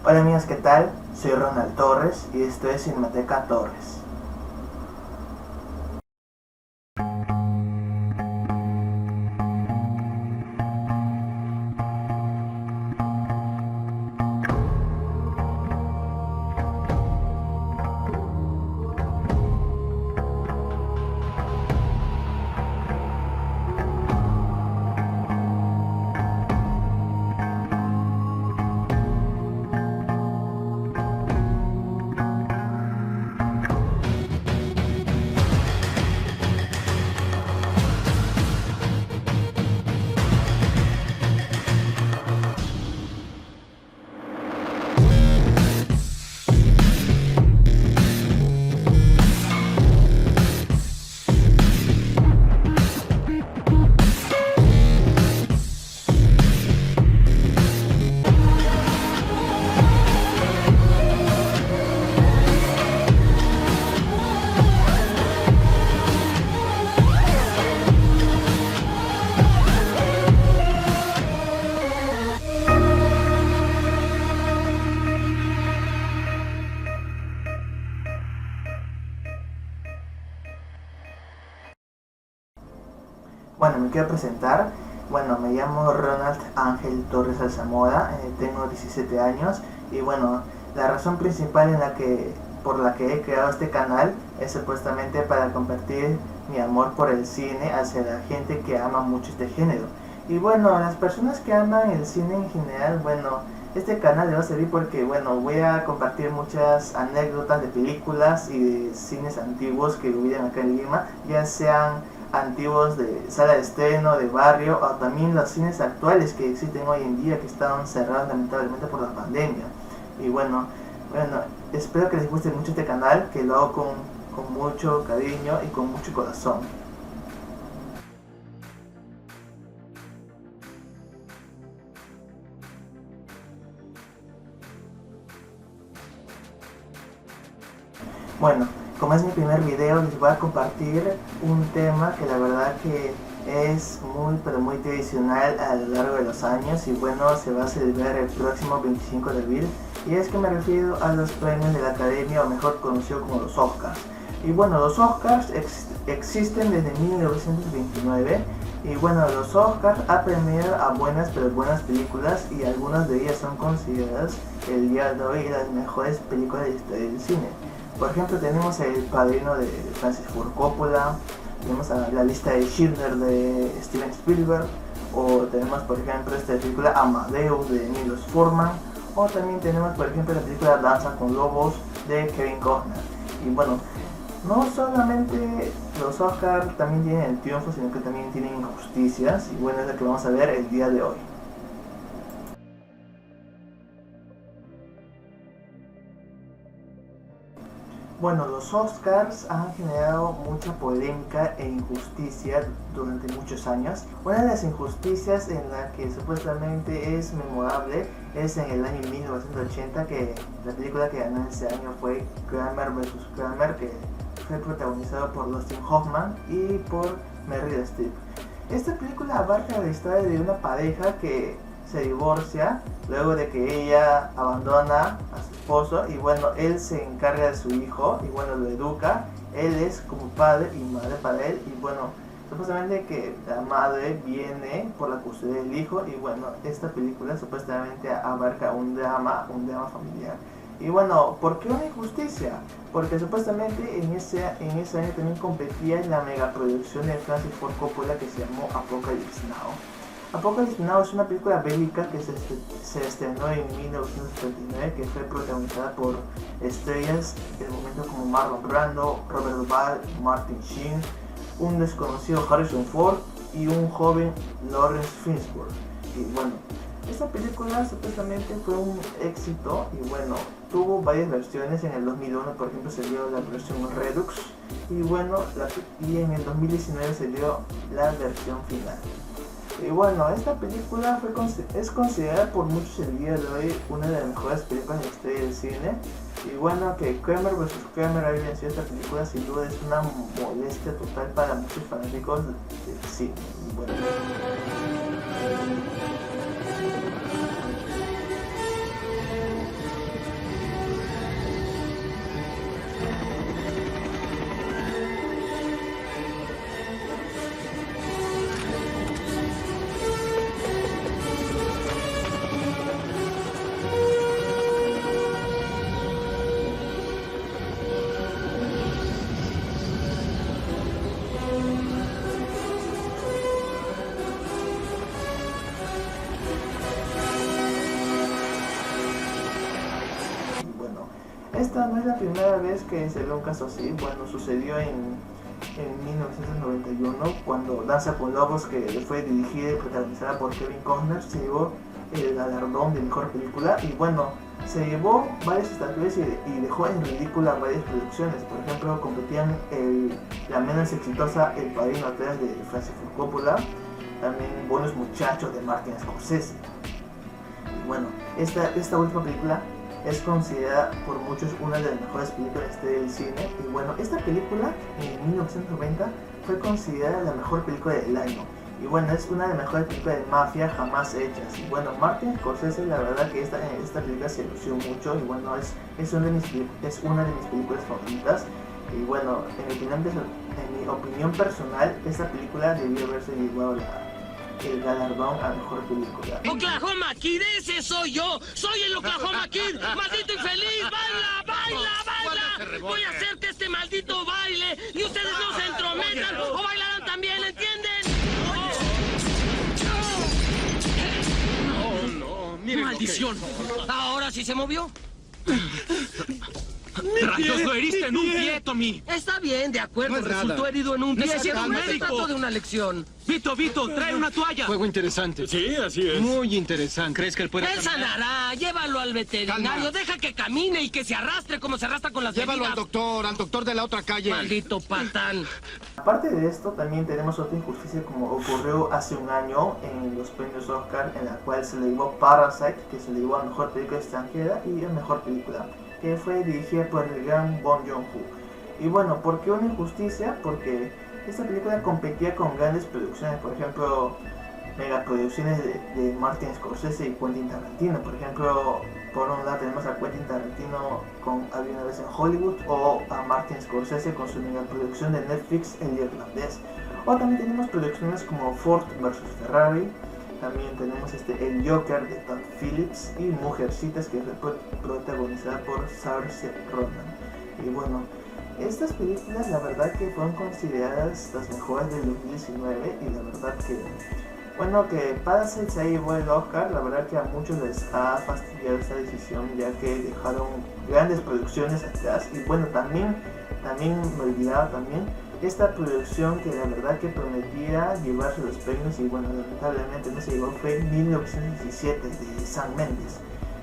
Hola amigos, ¿qué tal? Soy Ronald Torres y esto es Cinemateca Torres. Bueno, me quiero presentar. Bueno, me llamo Ronald Ángel Torres Alzamora, tengo 17 años y bueno, la razón principal por la que he creado este canal es supuestamente para compartir mi amor por el cine hacia la gente que ama mucho este género. Y bueno, las personas que aman el cine en general, bueno, este canal le va a servir porque bueno, voy a compartir muchas anécdotas de películas y de cines antiguos que hubieran acá en Lima, ya sean antiguos de sala de estreno, de barrio, o también los cines actuales que existen hoy en día que están cerrados lamentablemente por la pandemia. Y bueno, espero que les guste mucho este canal, que lo hago con mucho cariño y con mucho corazón. Bueno, como es mi primer video, les voy a compartir un tema que la verdad que es muy pero muy tradicional a lo largo de los años y bueno, se va a celebrar el próximo 25 de abril, y es que me refiero a los premios de la Academia, o mejor conocido como los Oscars. Y bueno, los Oscars existen desde 1929 y bueno, los Oscars ha premiado a buenas pero buenas películas y algunas de ellas son consideradas el día de hoy las mejores películas de la historia del cine. Por ejemplo, tenemos El Padrino de Francis Ford Coppola, tenemos La Lista de Schindler de Steven Spielberg, o tenemos por ejemplo esta película Amadeus de Milos Forman, o también tenemos por ejemplo la película Danza con Lobos de Kevin Costner. Y bueno, no solamente los Oscars también tienen el triunfo, sino que también tienen injusticias, y bueno, es lo que vamos a ver el día de hoy. Bueno, los Oscars han generado mucha polémica e injusticia durante muchos años. Una de las injusticias en la que supuestamente es memorable es en el año 1980, que la película que ganó ese año fue Kramer vs. Kramer, que fue protagonizado por Dustin Hoffman y por Meryl Streep. Esta película abarca la historia de una pareja que se divorcia luego de que ella abandona a su esposo y bueno, él se encarga de su hijo y bueno, lo educa. Él es como padre y madre para él y bueno, supuestamente que la madre viene por la custodia del hijo y bueno, esta película supuestamente abarca un drama familiar. Y bueno, ¿por qué una injusticia? Porque supuestamente en ese año también competía en la megaproducción de Francis Ford Coppola que se llamó Apocalypse Now. Apocalypse Now es una película bélica que se estrenó en 1939, que fue protagonizada por estrellas del momento como Marlon Brando, Robert Duvall, Martin Sheen, un desconocido Harrison Ford y un joven Lawrence Fishburne. Y bueno, esta película supuestamente fue un éxito y bueno, tuvo varias versiones. En el 2001 por ejemplo salió la versión Redux y bueno, y en el 2019 salió la versión final. Y bueno, esta película es considerada por muchos el día de hoy una de las mejores películas de la historia del cine. Y bueno, que Kramer vs. Kramer haya vencido esta película sin duda es una molestia total para muchos fanáticos del cine. Y bueno, esta no es la primera vez que se ve un caso así. Bueno, sucedió en 1991 cuando Danza con Lobos, que fue dirigida y protagonizada por Kevin Costner, se llevó el galardón de mejor película. Y bueno, se llevó varias estatuillas y dejó en ridícula varias producciones. Por ejemplo, competían la menos exitosa El Padrino 3 de Francis Ford Coppola, también Buenos Muchachos de Martin Scorsese. Y bueno, esta última película es considerada por muchos una de las mejores películas del cine. Y bueno, esta película en 1990 fue considerada la mejor película del año. Y bueno, es una de las mejores películas de mafia jamás hechas. Y bueno, Martin Scorsese, la verdad que esta película se lució mucho. Y bueno, es una de mis películas favoritas. Y bueno, en mi opinión personal, esta película debió haberse llevado el galardón a mejor película. ¡Oklahoma Kid! ¡Ese soy yo! ¡Soy el Oklahoma Kid! ¡Maldito infeliz! ¡Baila, baila, baila! Voy a hacer que este maldito baile y ustedes no se entrometan o bailarán también, ¿entienden? No, mire. ¡Maldición! ¿Ahora sí se movió? ¡Rayos, lo heriste en un pie, Tommy! Está bien, de acuerdo, No es resultó nada. herido en un pie. Necesito Pero un no se médico. trató de una lección. Vito, trae una toalla. Juego interesante. Sí, así es. Muy interesante. ¿Crees que él puede Él sanará, llévalo al veterinario, Calma. deja que camine y que se arrastre como se arrastra con las Llévalo al heridas. doctor de la otra calle. Maldito patán. Aparte de esto, también tenemos otra injusticia como ocurrió hace un año en los premios Oscar, en la cual se le llevó Parasite, que se le llevó a mejor película extranjera y a mejor película, que fue dirigida por el gran Bong Joon-ho. Y bueno, ¿por qué una injusticia? Porque esta película competía con grandes producciones, por ejemplo, megaproducciones de Martin Scorsese y Quentin Tarantino. Por ejemplo, por un lado tenemos a Quentin Tarantino con Había una vez en Hollywood, o a Martin Scorsese con su megaproducción de Netflix, El Irlandés. O también tenemos producciones como Ford vs Ferrari. También tenemos El Joker de Todd Phillips y Mujercitas, que fue protagonizada por Saoirse Ronan. Y bueno, estas películas la verdad que fueron consideradas las mejores del 2019, y la verdad que, bueno, que Parasite se llevó el Oscar, la verdad que a muchos les ha fastidiado esta decisión, ya que dejaron grandes producciones atrás. Y bueno, también me olvidaba también esta producción que la verdad que prometía llevarse los premios, y bueno, lamentablemente no se llevó, fue 1917 de Sam Mendes.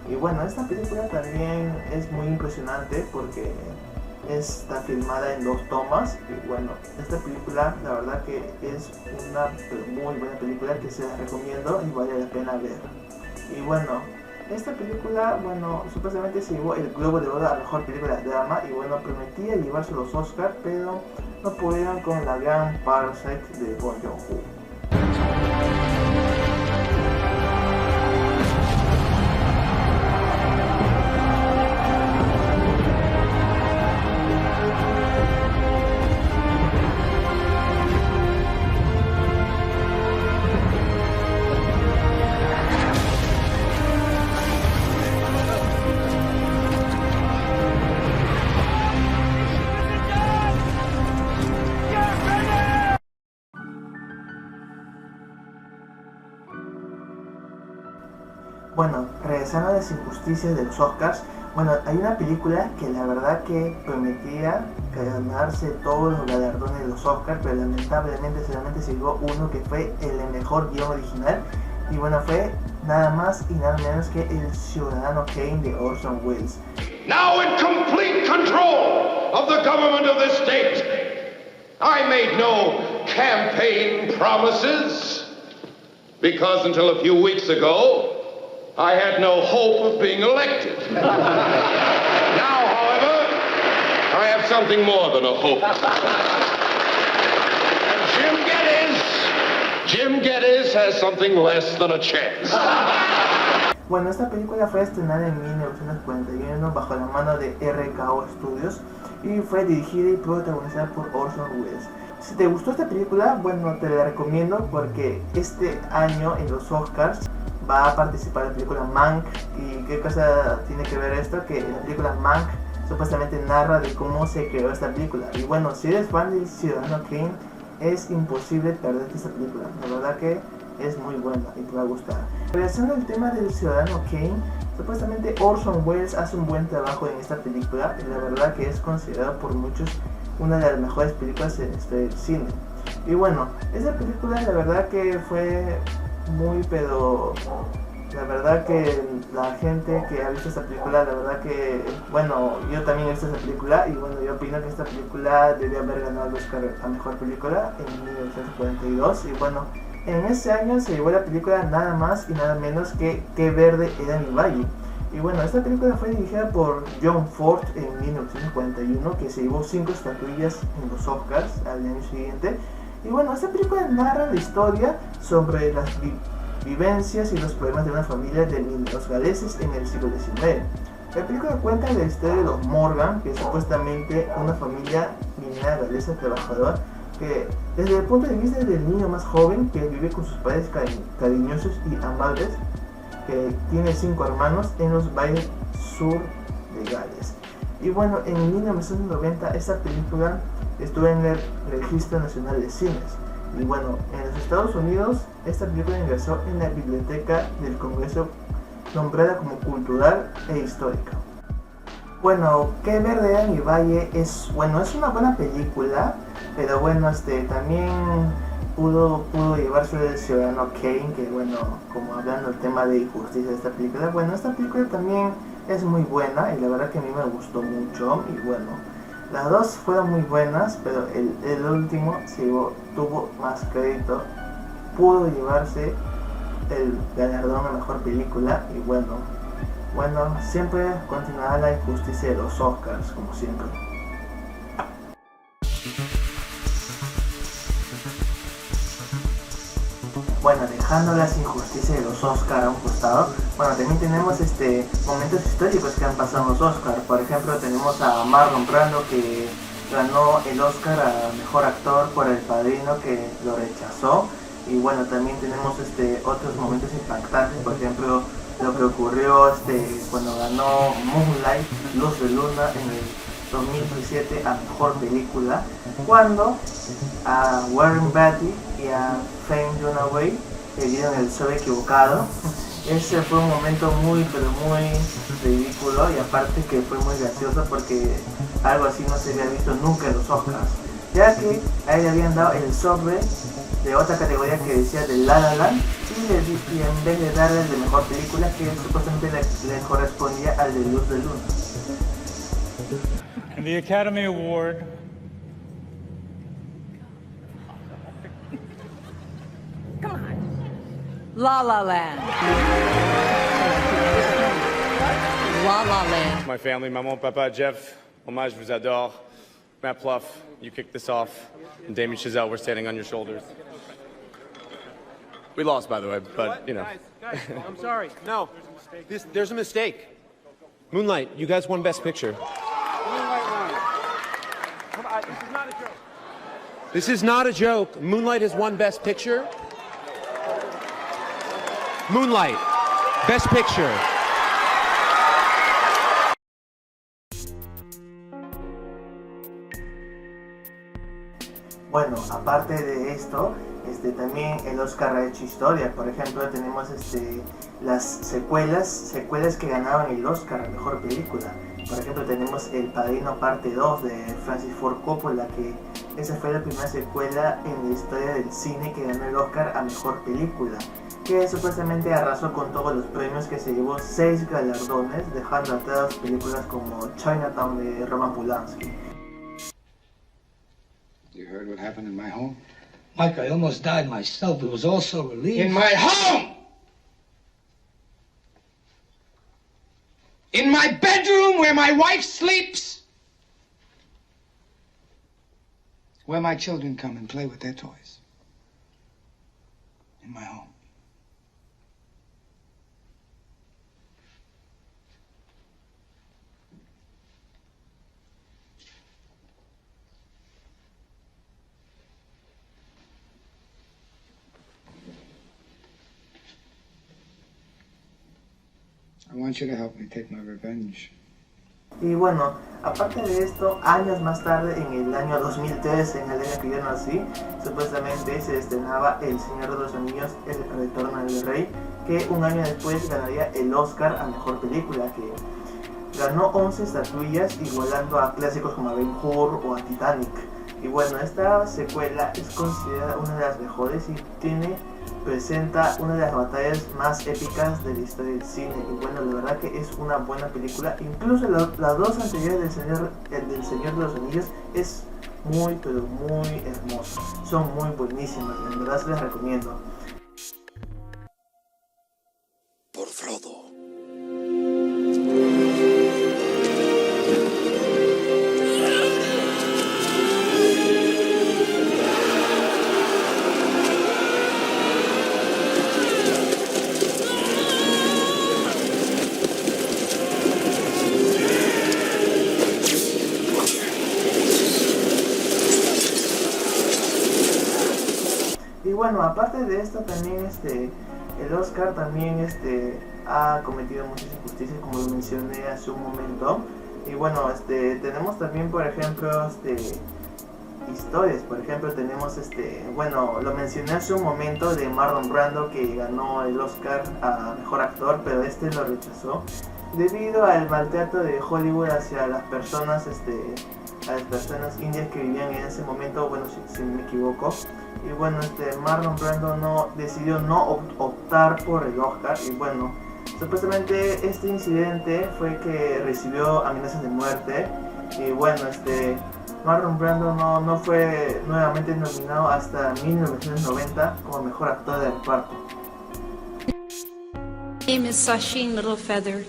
Y bueno, esta película también es muy impresionante porque está filmada en 2 tomas. Y bueno, esta película la verdad que es una muy buena película que se la recomiendo y vale la pena ver. Y bueno, esta película, bueno, supuestamente se llevó el Globo de Oro a mejor película de drama, y bueno, prometía llevarse los Oscars, pero no pudieron con la gran Parasite de Bong Joon-ho. Bueno, regresando a las injusticias de los Oscars, bueno, hay una película que la verdad que prometía ganarse todos los galardones de los Oscars, pero lamentablemente solamente se llevó uno, que fue el mejor guión original. Y bueno, fue nada más y nada menos que El Ciudadano Kane de Orson Welles. Now in complete control of the government of this state, I made no campaign promises, because until a few weeks ago, I had no hope of being elected. Now, however, I have something more than a hope. And Jim Geddes has something less than a chance. Bueno, esta película fue estrenada en 1941 bajo la mano de RKO Studios y fue dirigida y protagonizada por Orson Welles. Si te gustó esta película, bueno, te la recomiendo porque este año en los Oscars va a participar la película Mank. ¿Y qué cosa tiene que ver esto? Que la película Mank supuestamente narra de cómo se creó esta película. Y bueno, si eres fan del Ciudadano Kane, es imposible perderte esta película. La verdad que es muy buena y te va a gustar. Regresando al tema del Ciudadano Kane, Supuestamente Orson Welles hace un buen trabajo en esta película y la verdad que es considerada por muchos una de las mejores películas de del cine. Y bueno, esa película la verdad que fue muy, pero la verdad que la gente que ha visto esta película, la verdad que, bueno, yo también he visto esta película y bueno, yo opino que esta película debió haber ganado el Oscar a Mejor Película en 1942 y bueno, en ese año se llevó la película nada más y nada menos que Qué verde era mi valle. Y bueno, esta película fue dirigida por John Ford en 1941, que se llevó 5 estatuillas en los Oscars al año siguiente. Y bueno, esta película narra la historia sobre las vivencias y los problemas de una familia de los galeses en el siglo XIX. La película cuenta la historia de los Morgan, que es supuestamente una familia minera galesa trabajadora, que desde el punto de vista del niño más joven, que vive con sus padres cariñosos y amables, que tiene 5 hermanos en los valles sur de Gales. Y bueno, en 1990 esta película estuvo en el Registro Nacional de Cines. Y bueno, en los Estados Unidos esta película ingresó en la Biblioteca del Congreso, nombrada como cultural e histórica. Bueno, Qué verde era mi valle es una buena película, pero bueno, también pudo llevarse el Ciudadano Kane, que bueno, como hablando del tema de injusticia de esta película, bueno, esta película también es muy buena y la verdad que a mí me gustó mucho y bueno, las dos fueron muy buenas, pero el último tuvo más crédito, pudo llevarse el galardón a Mejor Película y bueno, siempre continuará la injusticia de los Oscars, como siempre. Bueno, dejando las injusticias de los Oscars a un costado, bueno, también tenemos momentos históricos que han pasado en los Oscars. Por ejemplo, tenemos a Marlon Brando, que ganó el Oscar a Mejor Actor por El Padrino, que lo rechazó. Y bueno, también tenemos otros momentos impactantes, por ejemplo, lo que ocurrió cuando ganó Moonlight, Luz de Luna, en el 2017 a Mejor Película, cuando a Warren Beatty y a Faye Dunaway le dieron el sobre equivocado. Ese fue un momento muy ridículo y aparte que fue muy gracioso porque algo así no se había visto nunca en los Oscars, ya que a él le habían dado el sobre de otra categoría que decía de La La Land y en vez de darle el de Mejor Película, que supuestamente le correspondía al de Luz de Luna. And the Academy Award Come on. La La Land. La La Land. My family, maman, papa, Jeff, Hommage vous adore. Matt Pluff, you kicked this off. And Damien Chazelle, we're standing on your shoulders. We lost, by the way, but, you know. Guys, I'm sorry. No, there's a mistake. Moonlight, you guys won Best Picture. Moonlight won. Come on, this is not a joke. This is not a joke. Moonlight has won Best Picture. Moonlight, Best Picture. Bueno, aparte de esto, también el Oscar ha hecho historia. Por ejemplo, tenemos las secuelas que ganaban el Oscar a Mejor Película. Por ejemplo, tenemos El Padrino Parte 2 de Francis Ford Coppola, que esa fue la primera secuela en la historia del cine que ganó el Oscar a Mejor Película, que supuestamente arrasó con todos los premios, que se llevó 6 galardones, dejando atrás películas como Chinatown de Roman Polanski. You heard what happened in my home? Mike, I almost died myself. It was all so relieved. In my home! In my bedroom where my wife sleeps! Where my children come and play with their toys. In my home. I want you to help me take my revenge. Y bueno, aparte de esto, años más tarde, en el año 2003, en el año que yo nací, supuestamente se estrenaba El Señor de los Anillos, El Retorno del Rey, que un año después ganaría el Oscar a Mejor Película, que ganó 11 estatuillas, igualando a clásicos como Ben-Hur o a Titanic. Y bueno, esta secuela es considerada una de las mejores y presenta una de las batallas más épicas de la historia del cine. Y bueno, la verdad que es una buena película. Incluso las dos anteriores del Señor de los Anillos es muy, pero muy hermosa. Son muy buenísimas, en verdad se las recomiendo. Por Frodo. Y bueno, aparte de esto también el Oscar también ha cometido muchas injusticias, como lo mencioné hace un momento. Y bueno, tenemos también, por ejemplo, historias. Por ejemplo, tenemos bueno, lo mencioné hace un momento de Marlon Brando, que ganó el Oscar a Mejor Actor, pero lo rechazó debido al maltrato de Hollywood hacia las personas a las personas indias que vivían en ese momento, bueno, si me equivoco. Y bueno, Marlon Brando decidió no optar por el Oscar. Y bueno, supuestamente este incidente fue que recibió amenazas de muerte. Y bueno, Marlon Brando no fue nuevamente nominado hasta 1990 como mejor actor de reparto. My name is Sasheen Littlefeather.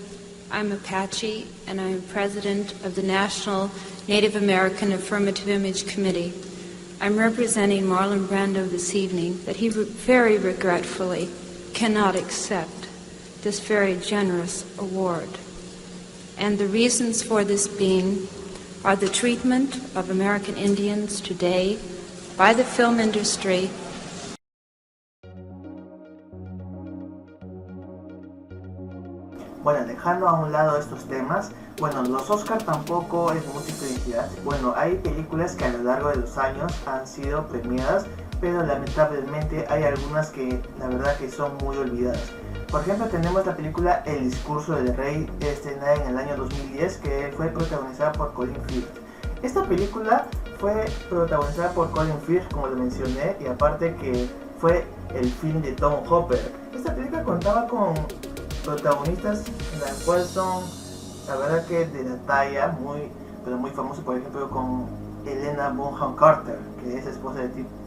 I'm Apache, and I'm president of the National Native American Affirmative Image Committee. I'm representing Marlon Brando this evening that he very regretfully cannot accept this very generous award. And the reasons for this being are the treatment of American Indians today by the film industry. Bueno, dejando a un lado estos temas, bueno, los Oscar tampoco es mucha felicidad. Bueno, hay películas que a lo largo de los años han sido premiadas, pero lamentablemente hay algunas que la verdad que son muy olvidadas. Por ejemplo, tenemos la película El Discurso del Rey, estrenada en el año 2010, que fue protagonizada por Colin Firth. Esta película fue protagonizada por Colin Firth, como lo mencioné, y aparte que fue el film de Tom Hopper. Esta película contaba con protagonistas las cuales son la verdad que de la talla pero muy famosos, por ejemplo con Helena Bonham Carter, que es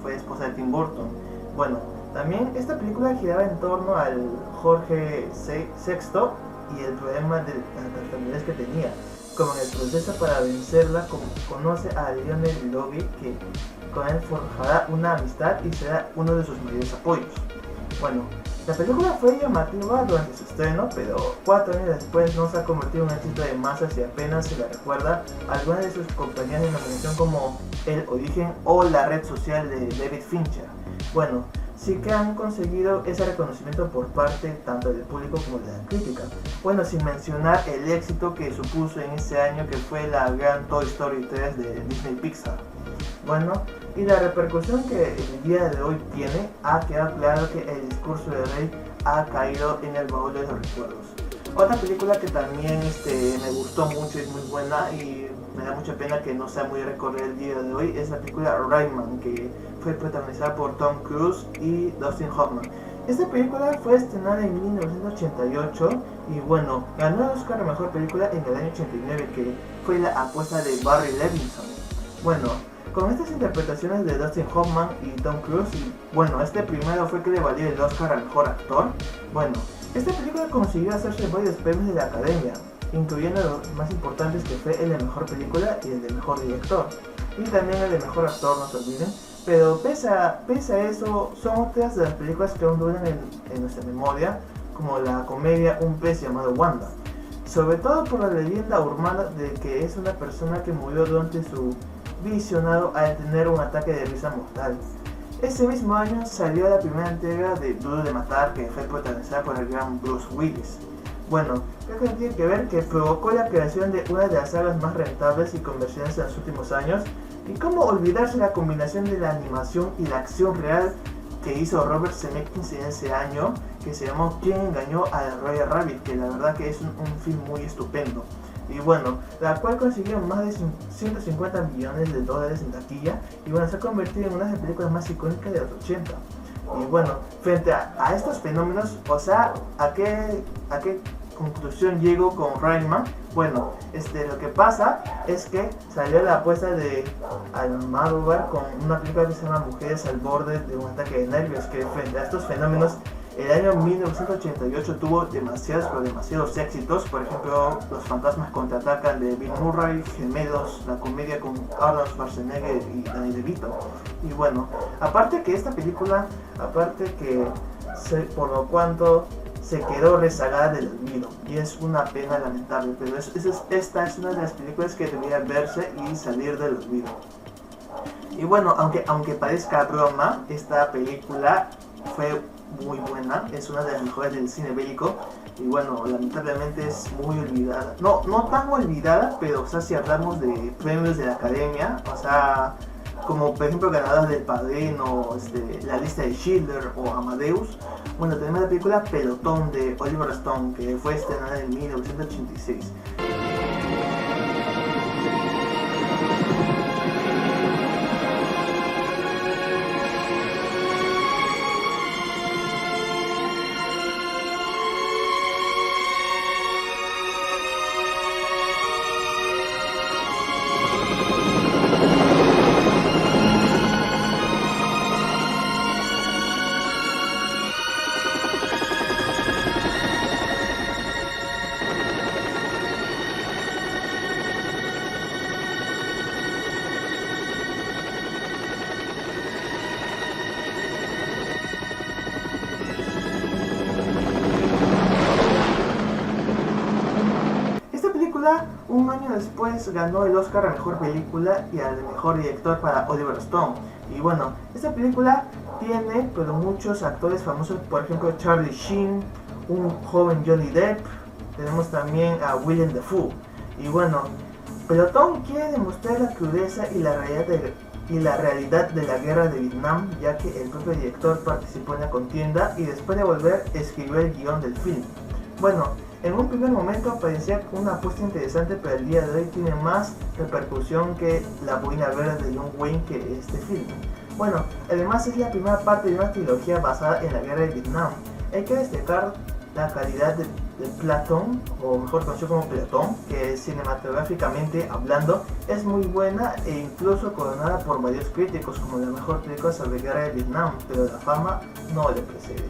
fue esposa de Tim Burton. Bueno, también esta película giraba en torno al Jorge VI y el problema de la enfermedades que tenía. Como en el proceso para vencerla, conoce a Lionel Logue, que con él forjará una amistad y será uno de sus mayores apoyos. Bueno, la película fue llamativa durante su estreno, pero 4 años después no se ha convertido en un éxito de masas y apenas se la recuerda a algunas de sus compañías de nominación como El Origen o La Red Social de David Fincher. Bueno, sí que han conseguido ese reconocimiento por parte tanto del público como de la crítica. Bueno, sin mencionar el éxito que supuso en ese año, que fue la gran Toy Story 3 de Disney Pixar. Bueno, y la repercusión que el día de hoy tiene, ha quedado claro que El Discurso del Rey ha caído en el baúl de los recuerdos. Otra película que también me gustó mucho y es muy buena y me da mucha pena que no sea muy recordada el día de hoy es la película Rayman, que fue protagonizada por Tom Cruise y Dustin Hoffman. Esta película fue estrenada en 1988 y bueno, ganó el Oscar a Mejor Película en el año 89, que fue la apuesta de Barry Levinson. Bueno, con estas interpretaciones de Dustin Hoffman y Tom Cruise, y bueno, primero fue que le valió el Oscar al Mejor Actor. Bueno, esta película consiguió hacerse varios premios de la Academia, incluyendo los más importantes, que fue el de Mejor Película y el de Mejor Director, y también el de Mejor Actor, no se olviden. Pero pese a eso, son otras de las películas que aún duran en nuestra memoria, como la comedia Un pez llamado Wanda, sobre todo por la leyenda urbana de que es una persona que murió durante su visionado al tener un ataque de risa mortal. Ese mismo año salió la primera entrega de Duro de Matar, que fue protagonizada por el gran Bruce Willis. Bueno, creo que tiene que ver que provocó la creación de una de las sagas más rentables y comerciales en los últimos años. Y cómo olvidarse la combinación de la animación y la acción real que hizo Robert Zemeckis en ese año, que se llamó ¿Quién engañó al Roger Rabbit?, que la verdad que es un film muy estupendo. Y bueno, la cual consiguió más de 150 millones de dólares en taquilla, y bueno, se ha convertido en una de las películas más icónicas de los 80. Y bueno, frente a estos fenómenos, o sea, ¿a qué conclusión llego con Rayman? Bueno, lo que pasa es que salió la apuesta de Almodóvar con una película que se llama Mujeres al borde de un ataque de nervios, que frente a estos fenómenos, el año 1988 tuvo demasiados éxitos. Por ejemplo, Los fantasmas contraatacan de Bill Murray, Gemelos, la comedia con Arnold Schwarzenegger y Danny DeVito. Y bueno, aparte que esta película, por lo cuanto se quedó rezagada del olvido, y es una pena lamentable, pero esta es una de las películas que debería verse y salir del olvido. Y bueno, aunque parezca broma, esta película fue muy buena, es una de las mejores del cine bélico, y bueno, lamentablemente es muy olvidada. No tan olvidada, pero o sea, si hablamos de premios de la Academia, o sea, como por ejemplo ganadoras del Padrino, La lista de Schindler o Amadeus, bueno, tenemos la película Pelotón de Oliver Stone, que fue estrenada en 1986. Un año después ganó el Oscar a Mejor Película y al Mejor Director para Oliver Stone. Y bueno, esta película tiene muchos actores famosos, por ejemplo Charlie Sheen, un joven Johnny Depp, tenemos también a Willem Dafoe. Y bueno, Pelotón quiere demostrar la crudeza y la realidad de la guerra de Vietnam, ya que el propio director participó en la contienda y después de volver escribió el guión del film. Bueno, en un primer momento parecía una apuesta interesante, pero el día de hoy tiene más repercusión que La boina verde de John Wayne que este film. Bueno, además es la primera parte de una trilogía basada en la guerra de Vietnam. Hay que destacar la calidad de Platón, o mejor conocido como Pelotón, que cinematográficamente hablando es muy buena e incluso coronada por varios críticos como la mejor película sobre guerra de Vietnam, pero la fama no le precede.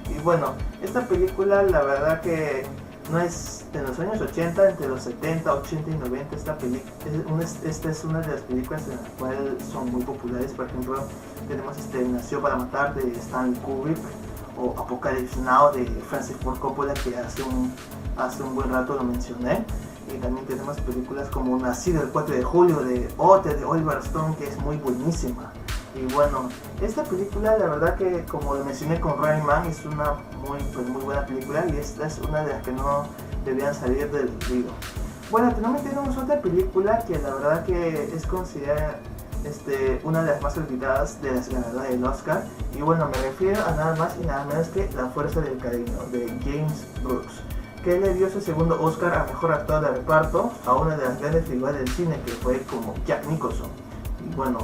Y bueno, esta película la verdad que no es de los años 80, entre los 70, 80 y 90. Esta es una de las películas en las cuales son muy populares. Por ejemplo, tenemos Nació para matar de Stanley Kubrick, o Apocalypse Now de Francis Ford Coppola, que hace un buen rato lo mencioné. Y también tenemos películas como Nacido el 4 de julio de Oliver Stone, que es muy buenísima. Y bueno, esta película la verdad que, como lo mencioné con Rayman, es una muy buena película, y esta es una de las que no debían salir del olvido. Bueno, también tenemos otra película que la verdad que es considerada una de las más olvidadas de las ganadoras del Oscar, y bueno, me refiero a nada más y nada menos que La fuerza del cariño de James Brooks, que le dio su segundo Oscar a Mejor Actor de Reparto a una de las grandes figuras del cine, que fue como Jack Nicholson. Y bueno,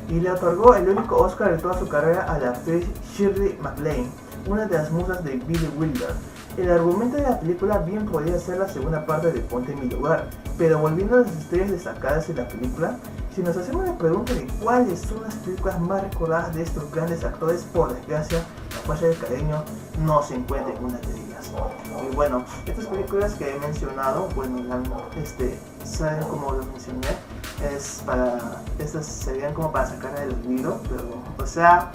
y le otorgó el único Oscar de toda su carrera a la actriz Shirley MacLaine, una de las musas de Billy Wilder. El argumento de la película bien podría ser la segunda parte de Ponte en mi lugar, pero volviendo a las estrellas destacadas de la película, si nos hacemos la pregunta de cuáles son las películas más recordadas de estos grandes actores, por desgracia, La fuerza del cariño no se encuentra en una de ellas. Y bueno, estas películas que he mencionado, bueno, saben como lo mencioné, estas serían como para sacar del olvido, pero o sea,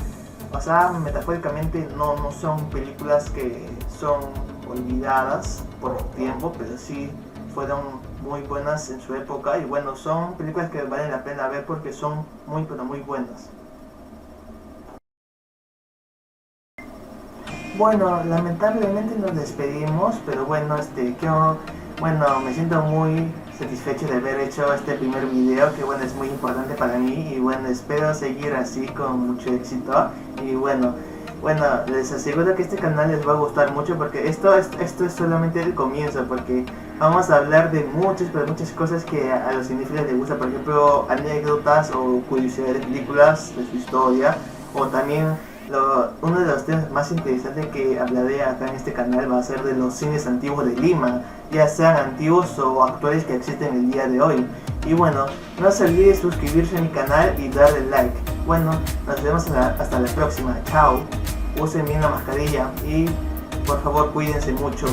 metafóricamente no son películas que son olvidadas por el tiempo, pero sí fueron muy buenas en su época, y bueno, son películas que valen la pena ver porque son muy buenas. Bueno, lamentablemente nos despedimos, pero bueno, me siento muy satisfecho de haber hecho este primer video, que bueno, es muy importante para mí, y bueno, espero seguir así con mucho éxito. Y bueno, Bueno, les aseguro que este canal les va a gustar mucho porque esto es solamente el comienzo, porque vamos a hablar de muchas, pero muchas cosas que a los cinéfilos les gusta, por ejemplo, anécdotas o curiosidades de películas, de su historia, o también uno de los temas más interesantes que hablaré acá en este canal va a ser de los cines antiguos de Lima, ya sean antiguos o actuales que existen el día de hoy. Y bueno, no se olvide suscribirse a mi canal y darle like. Bueno, nos vemos hasta la próxima. Chao. Usen bien la mascarilla y por favor cuídense mucho.